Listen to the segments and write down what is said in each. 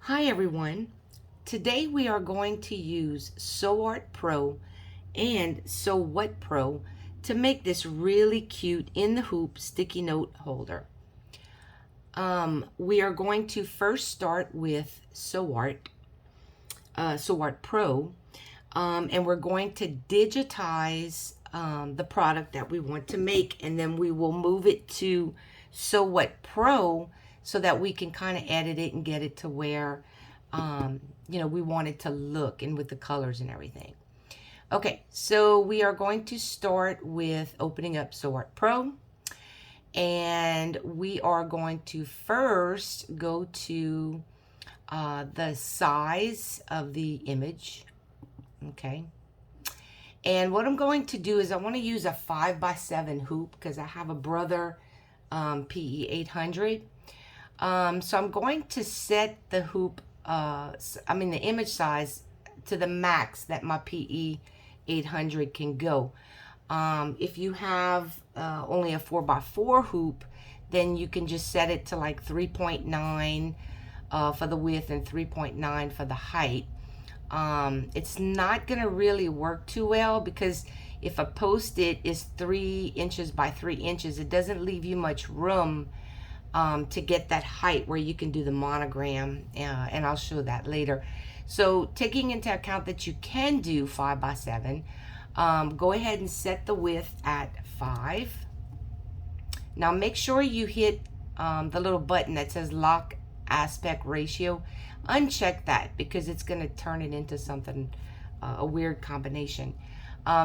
Hi everyone. Today we are going to use SewArt Pro and SewWhat Pro to make this really cute in the hoop sticky note holder. We are going to first start with SewArt Pro, and we're going to digitize the product that we want to make, and then we will move it to SewWhat Pro so that we can kind of edit it and get it to where we want it to look, and with the colors and everything. Okay, so we are going to start with opening up SewArt Pro, and we are going to first go to the size of the image. Okay, and what I'm going to do is I want to use a 5x7 hoop because I have a Brother PE 800. So I'm going to set the hoop, the image size to the max that my PE 800 can go. If you have only a 4x4 hoop, then you can just set it to like 3.9 for the width and 3.9 for the height. It's not going to really work too well because if a post-it is 3 inches by 3 inches, it doesn't leave you much room to get that height where you can do the monogram, and I'll show that later. So taking into account that you can do 5x7, go ahead and set the width at 5. Now make sure you hit the little button that says lock aspect ratio. Uncheck that because it's going to turn it into something, a weird combination.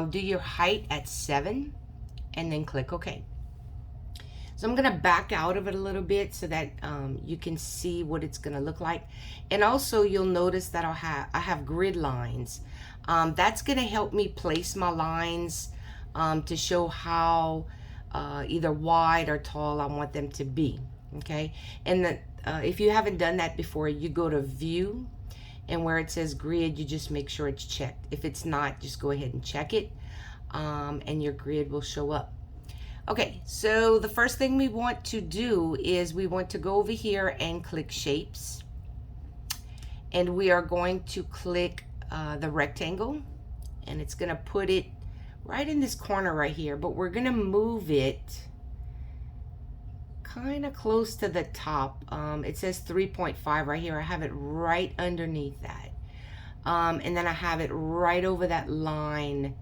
Do your height at 7 and then click OK. So I'm going to back out of it a little bit so that you can see what it's going to look like. And also you'll notice that I have grid lines. That's going to help me place my lines to show how either wide or tall I want them to be. Okay, and if you haven't done that before, you go to View, and where it says Grid, you just make sure it's checked. If it's not, just go ahead and check it, and your grid will show up. Okay, so the first thing we want to do is we want to go over here and click Shapes, and we are going to click the rectangle, and it's going to put it right in this corner right here, but we're going to move it kind of close to the top. It says 3.5 right here. I have it right underneath that, and then I have it right over that line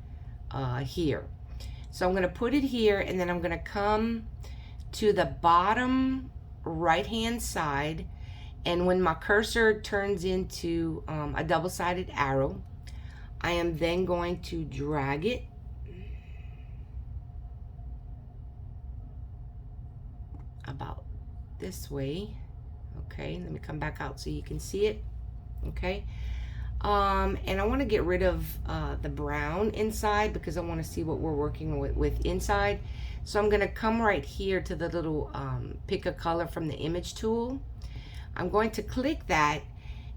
here. So I'm going to put it here, and then I'm going to come to the bottom right hand side, and when my cursor turns into a double-sided arrow, I am then going to drag it about this way. Okay, let me come back out so you can see it. Okay, and I want to get rid of the brown inside because I want to see what we're working with inside. So I'm going to come right here to the little pick a color from the image tool. I'm going to click that,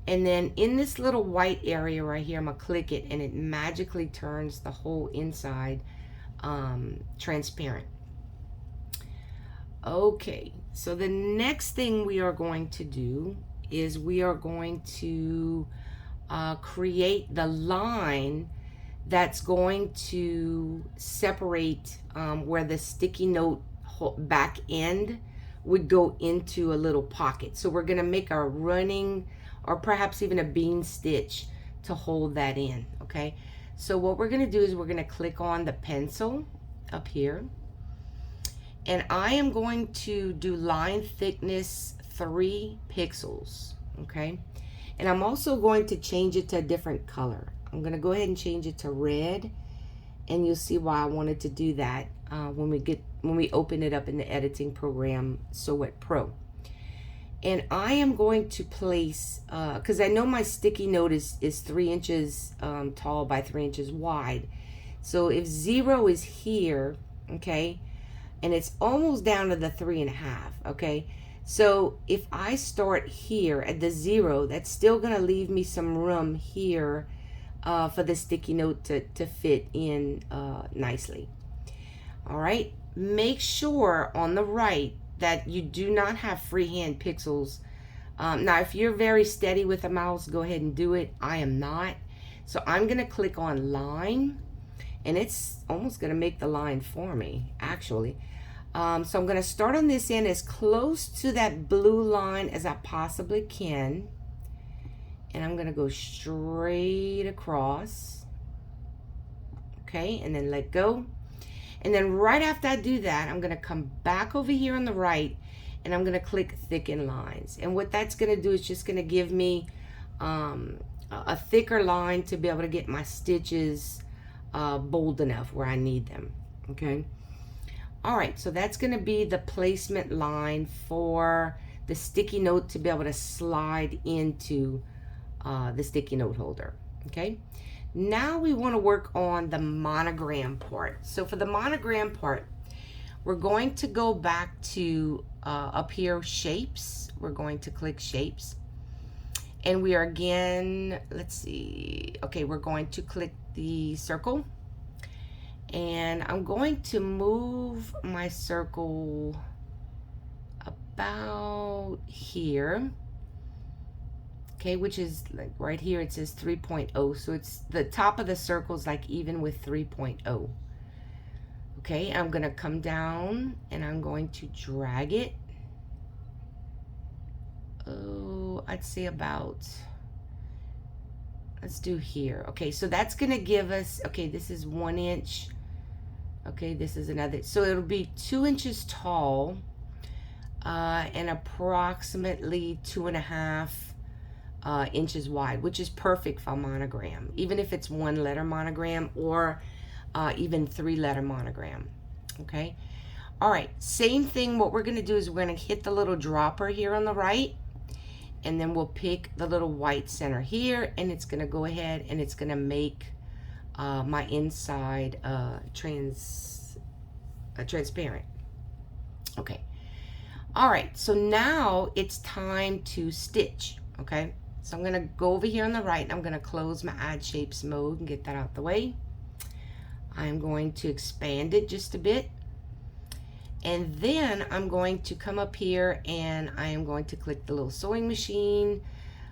and then in this little white area right here, I'm going to click it, and it magically turns the whole inside transparent. Okay, so the next thing we are going to do is we are going to create the line that's going to separate where the sticky note back end would go into a little pocket. So we're going to make a running or perhaps even a bean stitch to hold that in. Okay, so what we're going to do is we're going to click on the pencil up here, and I am going to do line thickness 3 pixels. Okay, and I'm also going to change it to a different color. I'm going to go ahead and change it to red, and you'll see why I wanted to do that when we open it up in the editing program SewWhat Pro. And I am going to place, because I know my sticky note is 3 inches tall by 3 inches wide. So if 0 is here, okay, and it's almost down to the 3.5, okay. So if I start here at the 0, that's still going to leave me some room here for the sticky note to fit in nicely. All right, make sure on the right that you do not have freehand pixels Now, if you're very steady with the mouse, go ahead and do it. I am not. So I'm going to click on line, and it's almost going to make the line for me, actually. So I'm going to start on this end as close to that blue line as I possibly can. And I'm going to go straight across. Okay, and then let go. And then right after I do that, I'm going to come back over here on the right, and I'm going to click thicken lines. And what that's going to do is just going to give me a thicker line to be able to get my stitches bold enough where I need them. Okay. All right, so that's going to be the placement line for the sticky note to be able to slide into the sticky note holder. Okay. Now we want to work on the monogram part. So for the monogram part, we're going to go back to up here, shapes. We're going to click shapes. And we are again, let's see. Okay, we're going to click the circle. And I'm going to move my circle about here. Okay, which is like right here, it says 3.0. So it's the top of the circle is like even with 3.0. Okay, I'm going to come down and I'm going to drag it. Oh, I'd say about, let's do here. Okay, so that's going to give us, okay, this is 1 inch. Okay, this is another, so it'll be 2 inches tall and approximately 2.5 inches wide, which is perfect for a monogram, even if it's 1-letter monogram or even 3-letter monogram. Okay, all right, same thing. What we're going to do is we're going to hit the little dropper here on the right, and then we'll pick the little white center here, and it's going to go ahead and it's going to make my inside transparent. Okay, all right, so now it's time to stitch. Okay, so I'm going to go over here on the right, and I'm going to close my add shapes mode and get that out the way. I'm going to expand it just a bit, and then I'm going to come up here and I am going to click the little sewing machine,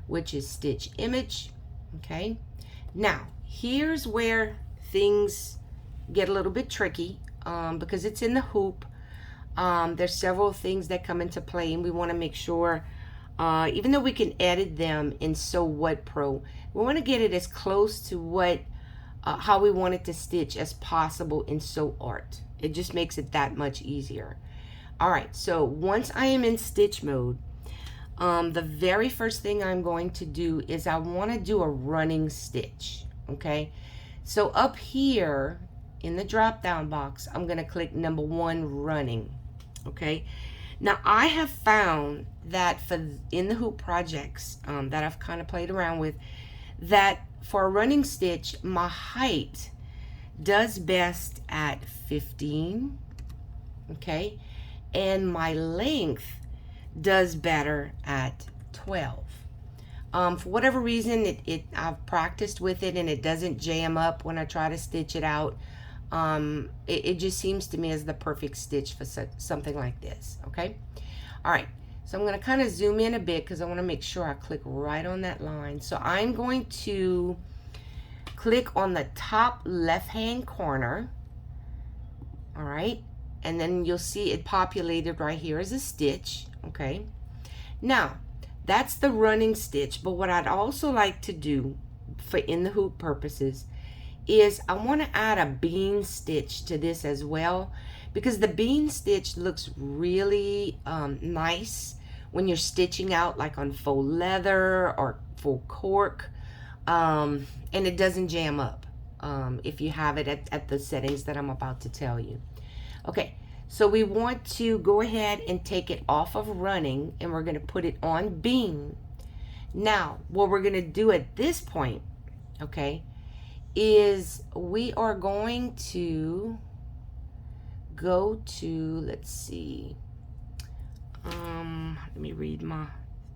which is stitch image. Okay, now here's where things get a little bit tricky because it's in the hoop. There's several things that come into play, and we want to make sure, even though we can edit them in SewWhat Pro, we want to get it as close to what how we want it to stitch as possible in SewArt. It just makes it that much easier. All right, so once I am in stitch mode, the very first thing I'm going to do is I want to do a running stitch. Okay, so up here in the drop down box, I'm going to click number 1, running. Okay, now I have found that for in the hoop projects that I've kind of played around with, that for a running stitch, my height does best at 15. Okay, and my length does better at 12. For whatever reason, I've practiced with it and it doesn't jam up when I try to stitch it out. It just seems to me as the perfect stitch for something like this. Okay, all right, so I'm going to kind of zoom in a bit because I want to make sure I click right on that line. So I'm going to click on the top left hand corner. All right, and then you'll see it populated right here as a stitch. Okay, now that's the running stitch, but what I'd also like to do for in the hoop purposes is I want to add a bean stitch to this as well, because the bean stitch looks really nice when you're stitching out like on faux leather or faux cork, and it doesn't jam up if you have it at the settings that I'm about to tell you. Okay, so we want to go ahead and take it off of running, and we're going to put it on bean. Now, what we're going to do at this point, okay, is we are going to go to, let's see, let me read my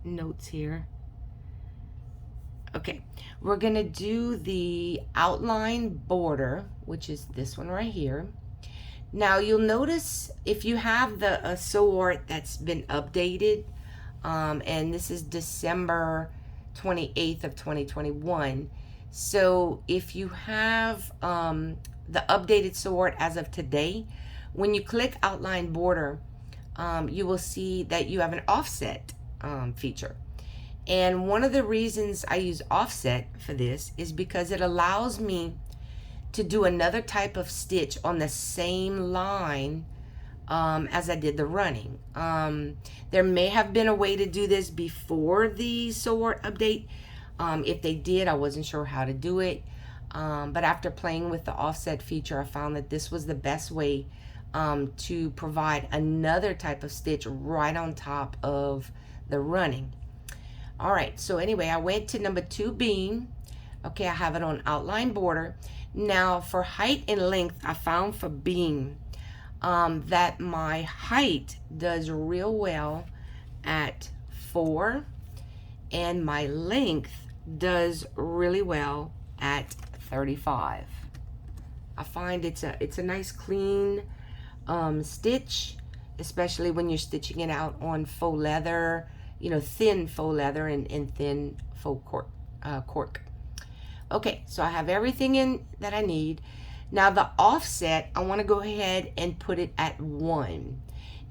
notes here. Okay, we're going to do the outline border, which is this one right here. Now you'll notice if you have the SewArt that's been updated, and this is December 28th of 2021. So if you have the updated SewArt as of today, when you click outline border, you will see that you have an offset feature. And one of the reasons I use offset for this is because it allows me to do another type of stitch on the same line as I did the running. There may have been a way to do this before the SewArt update. If they did, I wasn't sure how to do it. But after playing with the offset feature, I found that this was the best way to provide another type of stitch right on top of the running. All right, so anyway, I went to number 2 bean. Okay, I have it on outline border. Now for height and length, I found for bean that my height does real well at 4, and my length does really well at 35. I find it's a nice clean stitch, especially when you're stitching it out on faux leather, you know, thin faux leather and thin faux cork. Okay, so I have everything in that I need. Now the offset, I want to go ahead and put it at 1.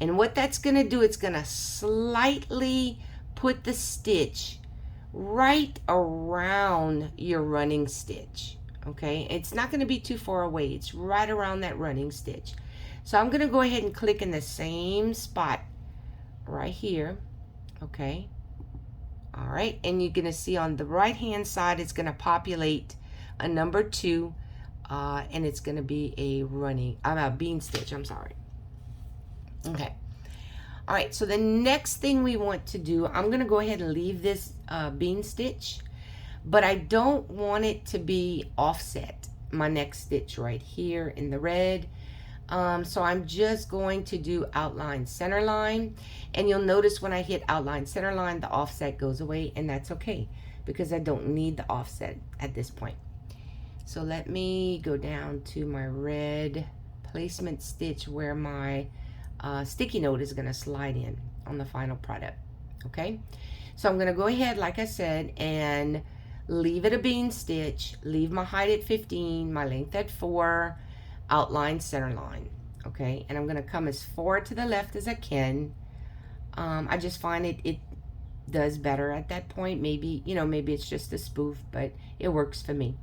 And what that's going to do, it's going to slightly put the stitch right around your running stitch. Okay, it's not going to be too far away. It's right around that running stitch. So I'm going to go ahead and click in the same spot right here. Okay. All right, and you're going to see on the right hand side, it's going to populate a number 2, and it's going to be a bean stitch. I'm sorry. Okay. All right, so the next thing we want to do, I'm going to go ahead and leave this bean stitch, but I don't want it to be offset. My next stitch right here in the red. So I'm just going to do outline center line, and you'll notice when I hit outline center line, the offset goes away, and that's okay because I don't need the offset at this point. So let me go down to my red placement stitch where my sticky note is going to slide in on the final product. Okay, so I'm going to go ahead, like I said, and leave it a bean stitch, leave my height at 15, my length at 4, outline center line. Okay, and I'm going to come as far to the left as I can. I just find it does better at that point. Maybe, you know, maybe it's just a spoof, but it works for me.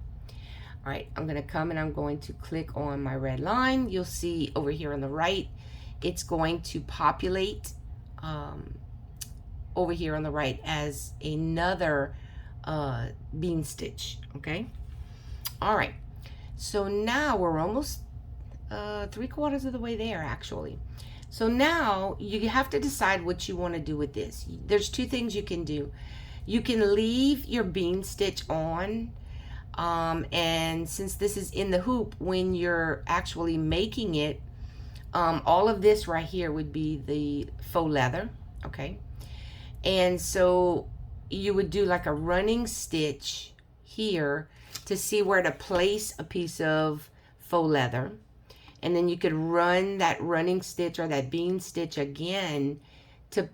All right, I'm going to come and I'm going to click on my red line. You'll see over here on the right, it's going to populate over here on the right as another bean stitch. Okay, all right, so now we're almost 3/4 of the way there, actually. So now you have to decide what you want to do with this. There's 2 things you can do. You can leave your bean stitch on, and since this is in the hoop, when you're actually making it, all of this right here would be the faux leather. Okay, and so you would do like a running stitch here to see where to place a piece of faux leather. And then you could run that running stitch or that bean stitch again to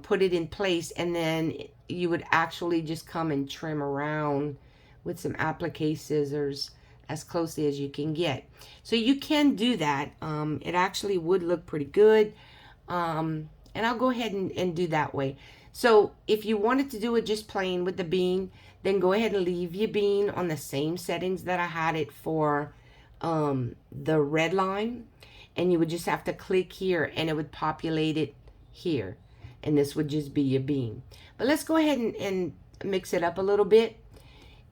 put it in place. And then you would actually just come and trim around with some applique scissors as closely as you can get. So you can do that. It actually would look pretty good. And I'll go ahead and do that way. So if you wanted to do it just plain with the bean, then go ahead and leave your bean on the same settings that I had it for the red line, and you would just have to click here and it would populate it here, and this would just be your bean. But let's go ahead and mix it up a little bit,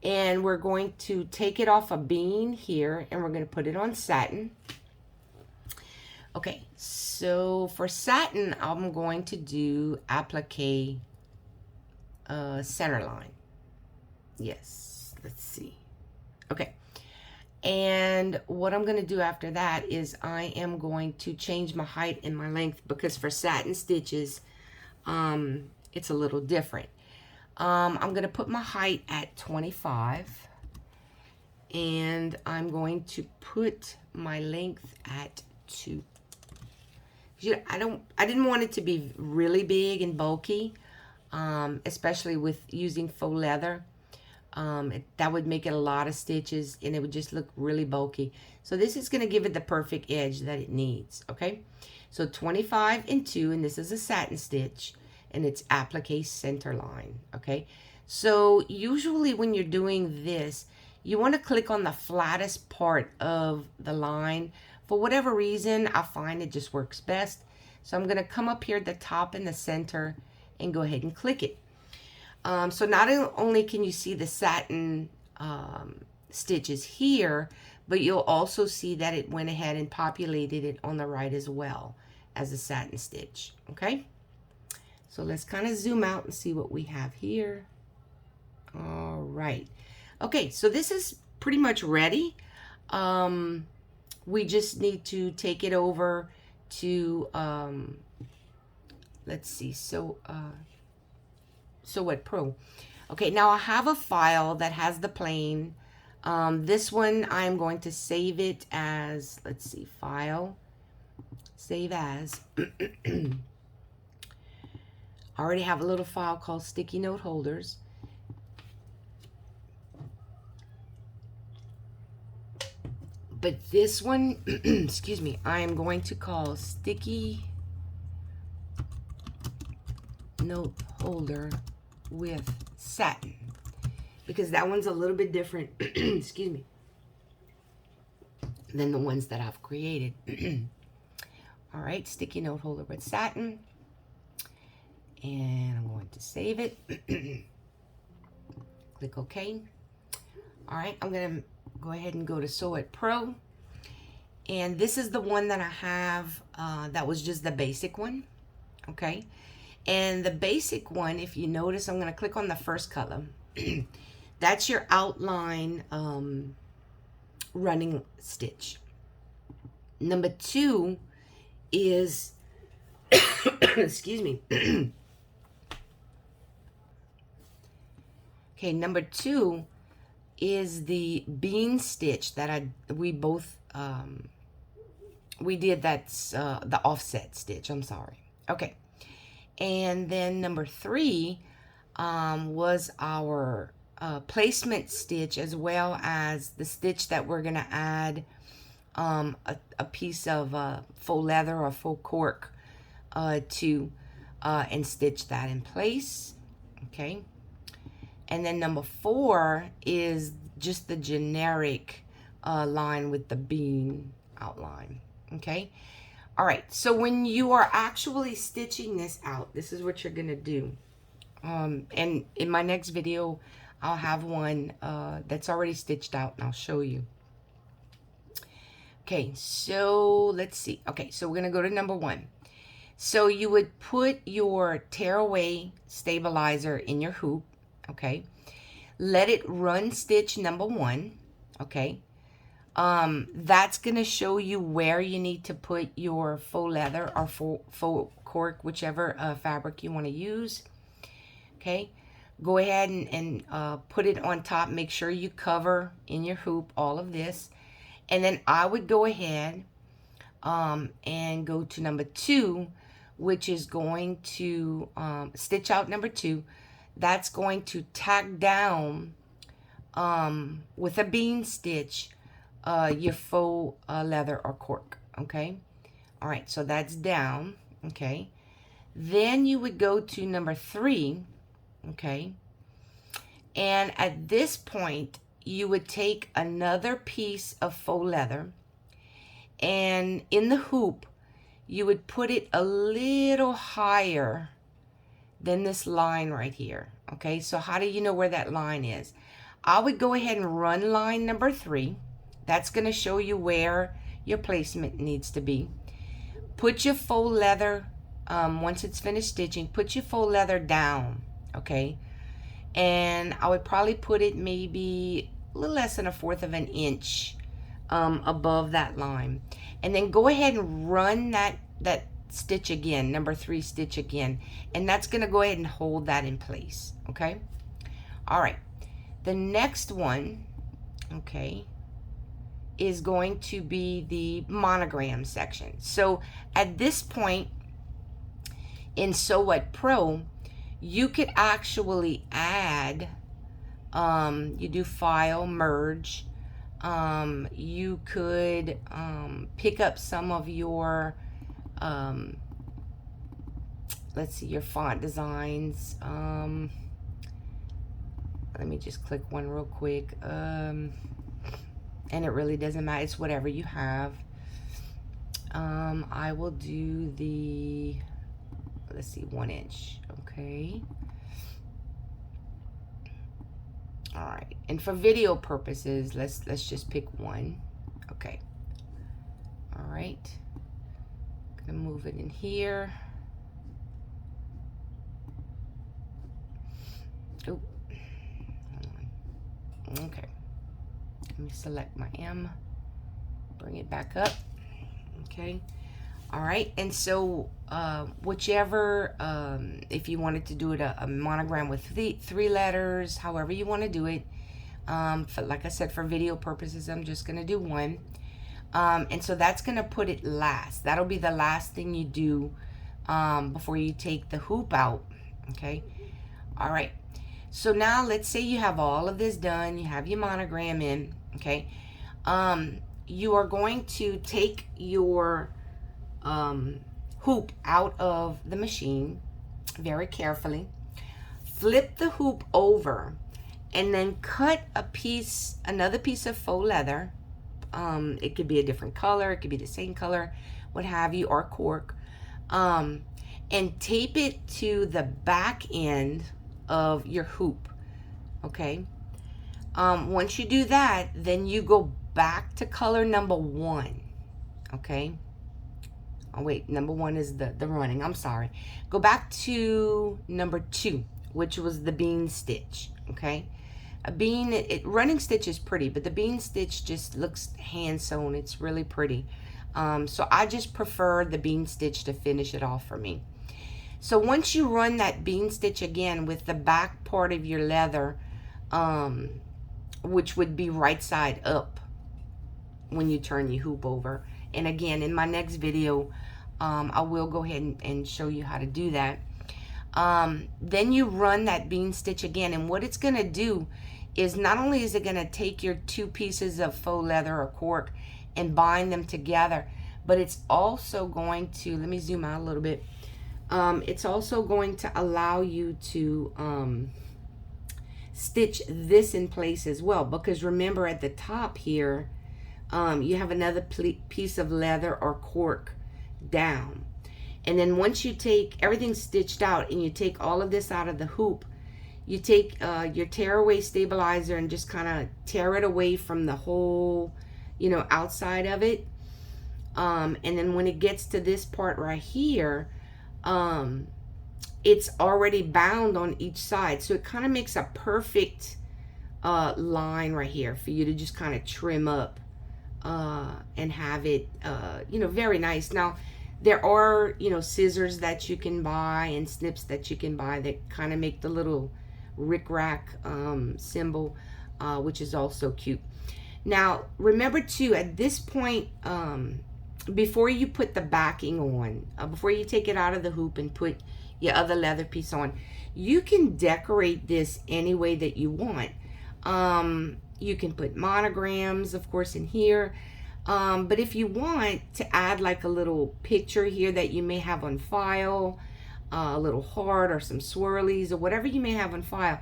and we're going to take it off a bean here and we're going to put it on satin. Okay, so for satin I'm going to do applique center line. Yes, let's see. Okay, and what I'm going to do after that is I am going to change my height and my length, because for satin stitches it's a little different. I'm going to put my height at 25, and I'm going to put my length at 2. I didn't want it to be really big and bulky, especially with using faux leather. That would make it a lot of stitches and it would just look really bulky. So this is going to give it the perfect edge that it needs, okay? So 25 and 2, and this is a satin stitch, and it's applique center line, okay? So usually when you're doing this, you want to click on the flattest part of the line. For whatever reason, I find it just works best. So I'm going to come up here at the top in the center and go ahead and click it. So not only can you see the satin stitches here, but you'll also see that it went ahead and populated it on the right as well as a satin stitch, okay? So let's kind of zoom out and see what we have here. All right. Okay, so this is pretty much ready. We just need to take it over to, let's see, SewWhat Pro. Okay, now I have a file that has the plane. This one I'm going to save it as, let's see, file, save as. I already have a little file called sticky note holders. But this one, excuse me, I am going to call sticky note holder with satin, because that one's a little bit different, excuse me, than the ones that I've created. All right, sticky note holder with satin, and I'm going to save it. Click OK. All right, I'm going to go ahead and go to SewWhat Pro, and this is the one that I have that was just the basic one, okay? And the basic one, if you notice, I'm going to click on the first column. That's your outline running stitch. Number 2 is, excuse me. Okay, number 2 is the bean stitch that we both we did. That's the offset stitch, I'm sorry. Okay, and then number 3 was our placement stitch, as well as the stitch that we're gonna add a piece of faux leather or faux cork to and stitch that in place. Okay. And then number 4 is just the generic line with the bean outline, okay? All right, so when you are actually stitching this out, this is what you're gonna do. And in my next video, I'll have one that's already stitched out, and I'll show you. Okay, so let's see. Okay, so we're gonna go to number 1. So you would put your tearaway stabilizer in your hoop. Okay, let it run stitch number 1. Okay, that's gonna show you where you need to put your faux leather or faux cork, whichever fabric you want to use. Okay, go ahead and put it on top. Make sure you cover in your hoop all of this, and then I would go ahead and go to number 2, which is going to stitch out number 2. That's going to tack down with a bean stitch your faux leather or cork. Okay, all right, so that's down. Okay, then you would go to number 3. Okay, and at this point you would take another piece of faux leather, and in the hoop you would put it a little higher than this line right here. Okay, so how do you know where that line is? I would go ahead and run line number 3. That's going to show you where your placement needs to be. Put your faux leather, once it's finished stitching, put your faux leather down, okay? And I would probably put it maybe a little less than 1/4 of an inch above that line. And then go ahead and run that stitch again, number 3 stitch again, and that's going to go ahead and hold that in place. Okay, all right, the next one, okay, is going to be the monogram section. So at this point in SewWhat Pro, you could actually add, you do file, merge, you could pick up some of your, let's see, your font designs. Let me just click one real quick. And it really doesn't matter. It's whatever you have. I will do the, let's see, 1 inch. Okay. All right. And for video purposes, let's just pick one. Okay. All right. Gonna move it in here. Oh. Okay, let me select my M, bring it back up. Okay, all right. And so whichever, if you wanted to do it a monogram with three letters, however you want to do it, for, like I said, for video purposes, I'm just gonna do one. And so that's gonna put it last. That'll be the last thing you do before you take the hoop out. Okay, all right. So now let's say you have all of this done, you have your monogram in, okay? You are going to take your hoop out of the machine very carefully, flip the hoop over, and then cut another piece of faux leather. It could be a different color, it could be the same color, what have you, or cork, and tape it to the back end of your hoop. Okay, once you do that, then you go back to color number 1. Okay, oh wait, number 1 is the running, I'm sorry. Go back to number 2, which was the bean stitch. Okay, a bean, running stitch is pretty, but the bean stitch just looks hand sewn. It's really pretty. So I just prefer the bean stitch to finish it off for me. So once you run that bean stitch again with the back part of your leather, which would be right side up when you turn your hoop over. And again, in my next video, I will go ahead and show you how to do that. Then you run that bean stitch again, and what it's going to do is not only is it going to take your 2 pieces of faux leather or cork and bind them together, but it's also going to, let me zoom out a little bit, it's also going to allow you to stitch this in place as well, because remember at the top here, you have another piece of leather or cork down. And then once you take everything stitched out and you take all of this out of the hoop, you take your tearaway stabilizer and just kind of tear it away from the whole, outside of it. And then when it gets to this part right here, it's already bound on each side. So it kind of makes a perfect line right here for you to just kind of trim up and have it, very nice. Now, there are, scissors that you can buy and snips that you can buy that kind of make the little rick-rack symbol, which is also cute. Now, remember too, at this point, before you put the backing on, before you take it out of the hoop and put your other leather piece on, you can decorate this any way that you want. You can put monograms, of course, in here. But if you want to add like a little picture here that you may have on file, a little heart or some swirlies or whatever you may have on file,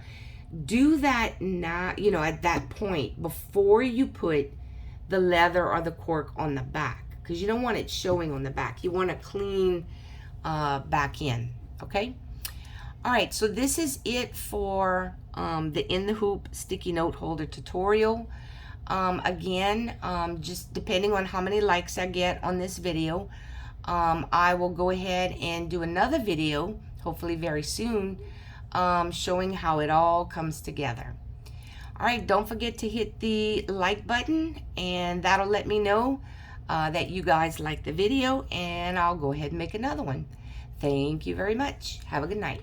do that now, at that point before you put the leather or the cork on the back, because you don't want it showing on the back. You want a clean back end. Okay. All right. So this is it for the In the Hoop sticky note holder tutorial. Again, just depending on how many likes I get on this video, I will go ahead and do another video, hopefully very soon, showing how it all comes together. All right, don't forget to hit the like button, and that'll let me know that you guys like the video, and I'll go ahead and make another one. Thank you very much. Have a good night.